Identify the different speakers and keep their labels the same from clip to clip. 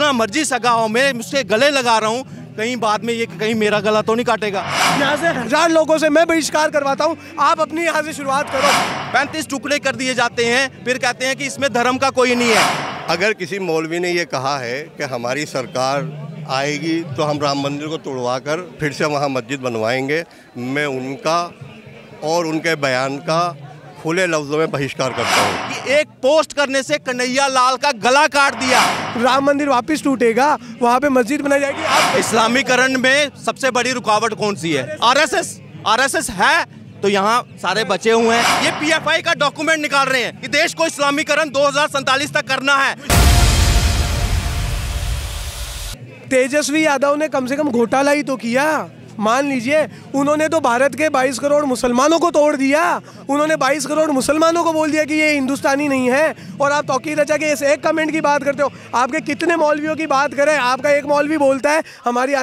Speaker 1: जितना मर्जी सगा हो, मैं मुझसे गले लगा रहा हूँ, कहीं बाद में ये कहीं मेरा गला तो नहीं काटेगा।
Speaker 2: यहाँ से 1000 लोगों से मैं बहिष्कार करवाता हूँ, आप अपनी यहाँ से शुरुआत करो।
Speaker 1: 35 टुकड़े कर दिए जाते हैं, फिर कहते हैं कि इसमें धर्म का कोई नहीं है।
Speaker 3: अगर किसी मौलवी ने ये कहा है कि हमारी सरकार आएगी तो हम राम मंदिर को तोड़वा कर फिर से वहाँ मस्जिद बनवाएंगे, मैं उनका और उनके बयान का खुले लफ्ज़ों में बहिष्कार करता हूँ।
Speaker 1: कि एक पोस्ट करने से कन्हैया लाल का गला काट दिया।
Speaker 2: राम मंदिर वापस टूटेगा, वहाँ पे मस्जिद बनाई जाएगी। आप
Speaker 1: इस्लामीकरण में सबसे बड़ी रुकावट कौन सी है? आरएसएस है तो यहाँ सारे बचे हुए हैं। ये पीएफआई का डॉक्यूमेंट निकाल रहे हैं कि देश को इस्लामीकरण 2047 तक करना है।
Speaker 2: तेजस्वी यादव ने कम से कम घोटाला ही तो किया। मान लीजिए, उन्होंने तो भारत के 22 करोड़ मुसलमानों को तोड़ दिया। उन्होंने 22 करोड़ मुसलमानों को बोल दिया कि ये हिंदुस्तानी नहीं है, और आप तौकीर रचा के इस एक कमेंट की बात करते हो। आपके कितने मौलवियों की बात करें, आपका एक मौलवी बोलता है हमारी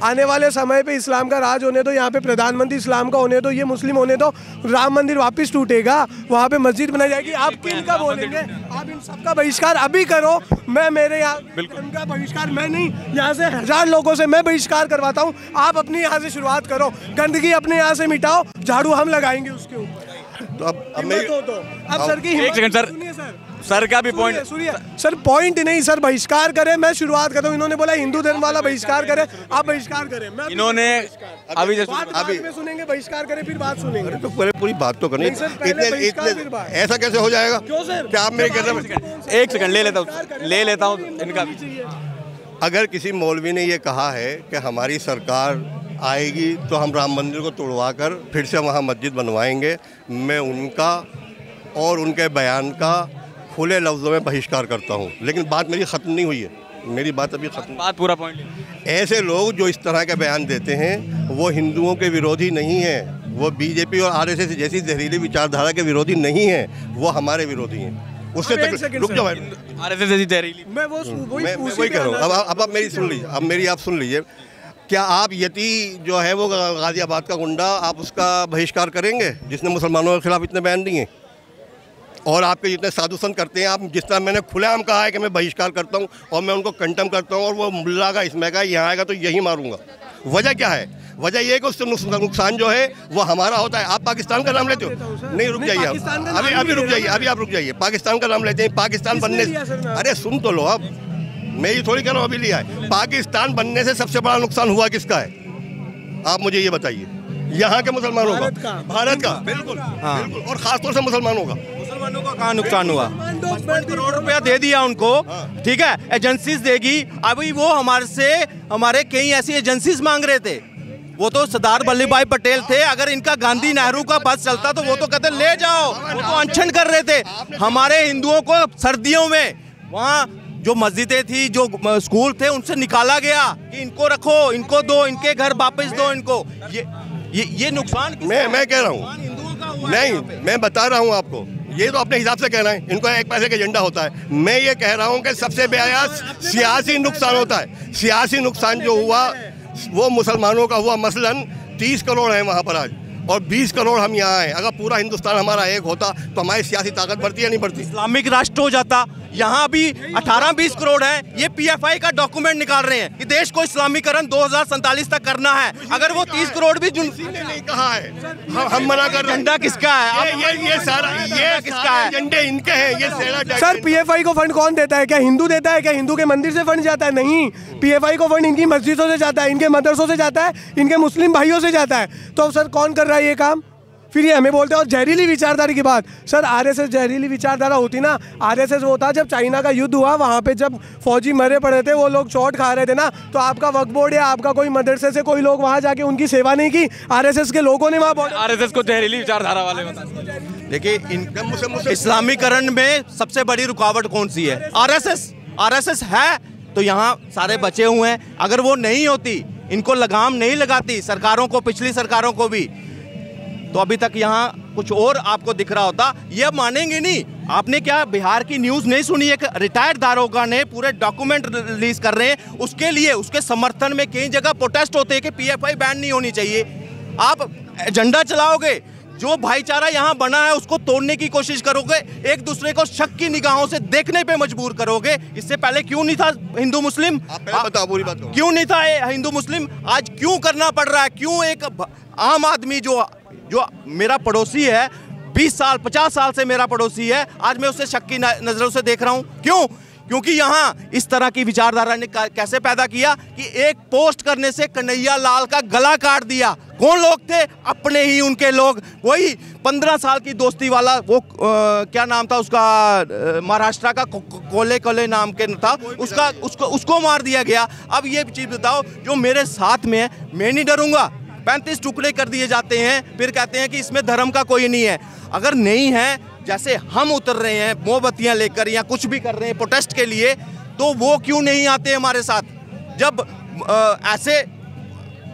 Speaker 2: आने वाले समय पे इस्लाम का राज होने दो, यहाँ पे प्रधानमंत्री इस्लाम का होने दो, ये मुस्लिम होने दो, राम मंदिर वापस टूटेगा, वहाँ पे मस्जिद बनाई जाएगी। आप किनका बोलेंगे? आप इन सबका बहिष्कार अभी करो। मैं मेरे यहाँ इनका बहिष्कार मैं नहीं, यहाँ से 1000 लोगों से मैं बहिष्कार करवाता हूँ। आप अपनी यहाँ से शुरुआत करो, गंदगी अपने यहाँ से मिटाओ, झाड़ू हम लगाएंगे उसके ऊपर।
Speaker 3: तो अब
Speaker 2: सर की
Speaker 4: एक सेकंड सर का भी पॉइंट
Speaker 2: सुनिए सर, पॉइंट नहीं सर, बहिष्कार करें, मैं शुरुआत करता हूँ। इन्होंने बोला हिंदू धर्म वाला बहिष्कार करें, आप बहिष्कार करें। मैं
Speaker 4: इन्होंने अभी
Speaker 2: में सुनेंगे, बहिष्कार करें फिर बात सुनेंगे।
Speaker 3: तो पहले पूरी बात तो करनी। ऐसा कैसे हो जाएगा?
Speaker 2: क्यों सर?
Speaker 3: क्या आप मेरे कहते?
Speaker 4: एक सेकंड ले लेता हूँ इनका।
Speaker 3: अगर किसी मौलवी ने ये कहा है कि हमारी सरकार आएगी तो हम राम मंदिर को तोड़वा कर फिर से वहाँ मस्जिद बनवाएंगे, मैं उनका और उनके बयान का खुले लफ्ज़ों में बहिष्कार करता हूँ। लेकिन बात मेरी ख़त्म नहीं हुई है, मेरी बात अभी ख़त्म।
Speaker 4: बात पूरा पॉइंट।
Speaker 3: ऐसे लोग जो इस तरह के बयान देते हैं वो हिंदुओं के विरोधी नहीं हैं, वो बीजेपी और आरएसएस जैसी जहरीली विचारधारा के विरोधी नहीं हैं, वो हमारे विरोधी हैं। उससे तक रुक जाओ,
Speaker 4: आरएसएस जैसी जहरीली।
Speaker 2: मैं
Speaker 3: वही कह रहा हूँ। अब आप मेरी सुन लीजिए, अब मेरी आप सुन लीजिए। क्या आप यति जो है वो गाज़ियाबाद का गुंडा, आप उसका बहिष्कार करेंगे जिसने मुसलमानों के खिलाफ इतने बयान दिए? और आपके जितने साधु संत करते हैं, आप जिस तरह मैंने खुलेआम कहा है कि मैं बहिष्कार करता हूं और मैं उनको कंटेम करता हूं, और वो मुल्ला का इसमें का यहाँ आएगा तो यही मारूंगा। वजह क्या है? वजह ये है कि उससे नुकसान जो है वो हमारा होता है। आप पाकिस्तान का नाम लेते हो? नहीं, रुक जाइए, अभी रुक जाइए, अभी आप रुक जाइए। पाकिस्तान का नाम लेते हैं, पाकिस्तान बनने, अरे सुन तो लो, अब मैं ये थोड़ी कह रहा हूँ अभी लिया है। पाकिस्तान बनने से सबसे बड़ा नुकसान हुआ किसका है? आप मुझे ये बताइए। यहाँ के मुसलमानों का, भारत का, बिल्कुल हाँ, बिल्कुल, और खासतौर से मुसलमानों का।
Speaker 1: मुसलमानों का कहाँ नुकसान हुआ? 55 करोड़ रुपया दे दिया उनको, ठीक है, एजेंसीज देगी। अभी वो हमारे कई ऐसी एजेंसीज मांग रहे थे। वो तो सरदार वल्लभ भाई पटेल थे, अगर इनका गांधी नेहरू का बस चलता तो वो तो कहते ले जाओ, वो तो अनशन कर रहे थे। हमारे हिंदुओं को सर्दियों में वहाँ जो मस्जिदें थी, जो स्कूल थे, उनसे निकाला गया कि इनको रखो, इनको दो, इनके घर वापस दो इनको। ये नुकसान
Speaker 3: मैं कह रहा हूँ, नहीं, मैं बता रहा हूँ आपको। ये तो अपने हिसाब से कहना है, इनको एक पैसे का एजेंडा होता है। मैं ये कह रहा हूँ कि सबसे बड़ा सियासी नुकसान होता है। सियासी नुकसान जो हुआ वो मुसलमानों का हुआ। मसलन 30 करोड़ है वहाँ पर आज, और 20 करोड़ हम यहाँ हैं। अगर पूरा हिंदुस्तान हमारा एक होता तो हमारी सियासी ताकत बढ़ती या नहीं बढ़ती?
Speaker 1: इस्लामिक राष्ट्र हो जाता। यहाँ भी 18-20 करोड़ है। ये पीएफआई का डॉक्यूमेंट निकाल रहे हैं कि देश को इस्लामीकरण 2047 तक करना है। अगर वो 30 करोड़ भी
Speaker 3: नहीं कहा है, हम मना कर रहे हैं।
Speaker 1: एजेंडा किसका है?
Speaker 3: ये सारा किसका है? एजेंडे इनके हैं। ये
Speaker 2: सर, पीएफआई को फंड कौन देता है? क्या हिंदू देता है? क्या हिंदू के मंदिर से फंड जाता है? नहीं, पीएफआई को फंड इनकी मस्जिदों से जाता है, इनके मदरसों से जाता है, इनके मुस्लिम भाइयों से जाता है। तो सर कौन कर रहा है ये काम? फिर ये हमें बोलते हैं। और जहरीली विचारधारा की बात, सर आरएसएस जहरीली विचारधारा होती ना। आरएसएस वो था जब चाइना का युद्ध हुआ, वहाँ पे जब फौजी मरे पड़े थे, वो लोग चोट खा रहे थे ना, तो आपका वक्फ बोर्ड या आपका कोई मदरसे से कोई लोग वहाँ जाके उनकी सेवा नहीं की? आरएसएस के लोगों ने वहाँ
Speaker 4: आरएसएस को जहरीली विचारधारा वाले
Speaker 1: देखिए, इस्लामीकरण में सबसे बड़ी रुकावट कौन सी है? आरएसएस है तो यहाँ सारे बचे हुए हैं। अगर वो नहीं होती, इनको लगाम नहीं लगाती सरकारों को, पिछली सरकारों को भी, तो अभी तक यहाँ कुछ और आपको दिख रहा होता। ये अब मानेंगे नहीं। आपने क्या बिहार की न्यूज़ नहीं सुनी? एक रिटायर्ड दारोगा ने पूरे डॉक्यूमेंट रिलीज कर रहे हैं उसके लिए, उसके समर्थन में कई जगह प्रोटेस्ट होते हैं कि पीएफआई बैन नहीं होनी चाहिए। आप एजेंडा चलाओगे जो भाईचारा यहाँ बना है उसको तोड़ने की कोशिश करोगे, एक दूसरे को शक की निगाहों से देखने पे मजबूर करोगे। इससे पहले क्यों नहीं था हिंदू मुस्लिम?
Speaker 3: बताओ पूरी बात।
Speaker 1: क्यों नहीं था हिंदू मुस्लिम? आज क्यों करना पड़ रहा है? क्यों एक आम आदमी जो मेरा पड़ोसी है, 20 साल 50 साल से मेरा पड़ोसी है, आज मैं उसे शक की नजरों से देख रहा हूँ? क्यों? क्योंकि यहाँ इस तरह की विचारधारा ने कैसे पैदा किया कि एक पोस्ट करने से कन्हैया लाल का गला काट दिया। कौन लोग थे? अपने ही उनके लोग। वही 15 साल की दोस्ती वाला वो क्या नाम था उसका, महाराष्ट्र का कोले नाम के था उसका, उसको मार दिया गया। अब ये चीज बताओ, जो मेरे साथ में है, मैं नहीं डरूंगा। 35 टुकड़े कर दिए जाते हैं, फिर कहते हैं कि इसमें धर्म का कोई नहीं है। अगर नहीं है, जैसे हम उतर रहे हैं मोमबत्तियां लेकर या कुछ भी कर रहे हैं प्रोटेस्ट के लिए, तो वो क्यों नहीं आते हमारे साथ? जब ऐसे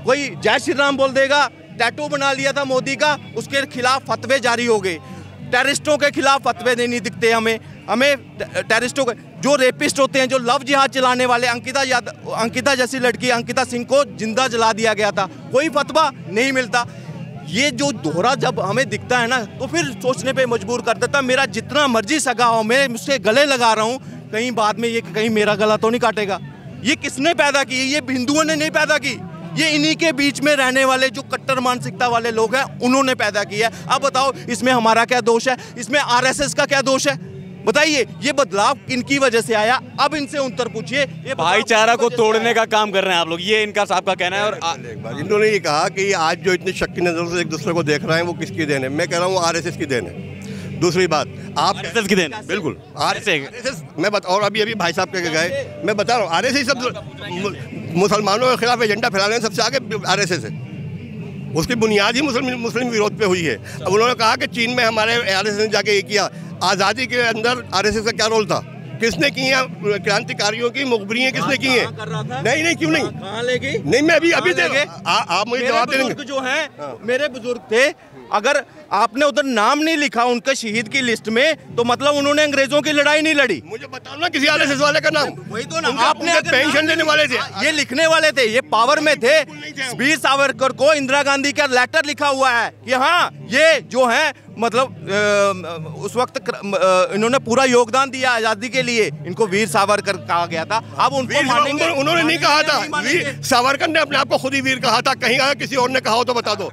Speaker 1: कोई जय श्री राम बोल देगा, टैटू बना लिया था मोदी का, उसके खिलाफ फतवे जारी हो गए। टेररिस्टों के खिलाफ फतवे नहीं दिखते हमें टेररिस्टों के, जो रेपिस्ट होते हैं, जो लव जिहाद चलाने वाले, अंकिता जैसी लड़की, अंकिता सिंह को जिंदा जला दिया गया था, कोई फतवा नहीं मिलता। ये जो दोहरा जब हमें दिखता है ना, तो फिर सोचने पे मजबूर कर देता। मेरा जितना मर्जी सगा हो, मैं उससे गले लगा रहा हूँ, कहीं बाद में ये कहीं मेरा गला तो नहीं काटेगा। ये किसने पैदा की? ये हिंदुओं ने नहीं पैदा की, ये इन्हीं के बीच में रहने वाले जो कट्टर मानसिकता वाले लोग हैं, उन्होंने पैदा किया है। अब बताओ, इसमें हमारा क्या दोष है? इसमें आरएसएस का क्या दोष है? बताइए। ये बदलाव किनकी वजह से आया? अब इनसे उत्तर पूछिए। ये
Speaker 4: भाईचारा को तोड़ने का काम कर रहे हैं आप लोग, ये इनका साहब का कहना है। और
Speaker 3: इन्होंने ये कहा कि आज जो इतनी शक की नजरों से एक दूसरे को देख रहे हैं, वो किसकी देन है? मैं कह रहा हूँ आरएसएस की देन है। दूसरी बात, आप
Speaker 4: आरएसएस की देन?
Speaker 3: बिल्कुल आरएसएस। मैं बता, और अभी भाई साहब कह गए, मैं बता रहा हूँ, आरएसएस सब मुसलमानों के खिलाफ एजेंडा फैलाने में सबसे आगे आरएसएस है। उसकी बुनियाद ही मुस्लिम विरोध पे हुई है। अब उन्होंने कहा कि चीन में हमारे आरएसएस ने जाके ये किया। आज़ादी के अंदर आरएसएस का क्या रोल था? किसने की है? क्रांतिकारियों की मुखबरियां किसने की है? नहीं, क्यों नहीं?
Speaker 1: कहाँ ले गई?
Speaker 3: नहीं, मैं अभी दे आप मुझे जवाब देंगे।
Speaker 1: जो है मेरे बुजुर्ग थे, अगर आपने उधर नाम नहीं लिखा उनके शहीद की लिस्ट में, तो मतलब उन्होंने अंग्रेजों की लड़ाई नहीं लड़ी।
Speaker 3: मुझे बताओ ना किसी आरएसएस वाले का नाम।
Speaker 1: वही तो ना,
Speaker 3: आपने पेंशन देने वाले थे,
Speaker 1: ये लिखने वाले थे, ये पावर में थे। वीर सावरकर को इंदिरा गांधी का लेटर लिखा हुआ है कि हाँ, ये जो है मतलब उस वक्त इन्होंने पूरा योगदान दिया आजादी के लिए, इनको वीर सावरकर कहा गया था। अब उनको मानेंगे?
Speaker 3: उन्होंने नहीं कहा था, सावरकर ने अपने आप को खुद ही वीर कहा था। कहीं अगर किसी और ने कहा हो तो बता दो।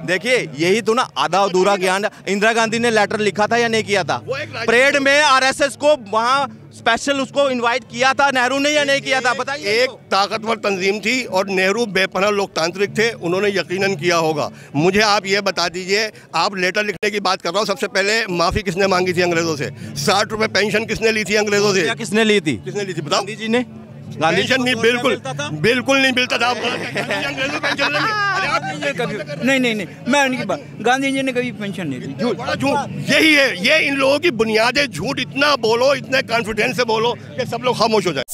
Speaker 1: देखिए, यही तो ना आधा अधूरा ज्ञान। इंदिरा गांधी ने लेटर लिखा था या नहीं किया था? परेड में आरएसएस को वहां स्पेशल उसको इनवाइट किया था नेहरू ने या नहीं किया था? बताइए।
Speaker 3: एक ताकतवर तंजीम थी और नेहरू बेपनाह लोकतांत्रिक थे, उन्होंने यकीनन किया होगा। मुझे आप ये बता दीजिए, आप लेटर लिखने की बात कर रहा हूँ, सबसे पहले माफी किसने मांगी थी अंग्रेजों से? 60 रुपए पेंशन किसने ली थी अंग्रेजों से?
Speaker 1: किसने ली थी?
Speaker 3: बताओ।
Speaker 1: गांधी जी ने।
Speaker 3: पेंशन नहीं, बिल्कुल नहीं मिलता था।
Speaker 5: नहीं, मैं उनकी बात, गांधी जी ने कभी पेंशन नहीं दी।
Speaker 3: झूठ, यही है, ये इन लोगों की बुनियाद है। झूठ इतना बोलो, इतने कॉन्फिडेंस से बोलो कि सब लोग खामोश हो जाए।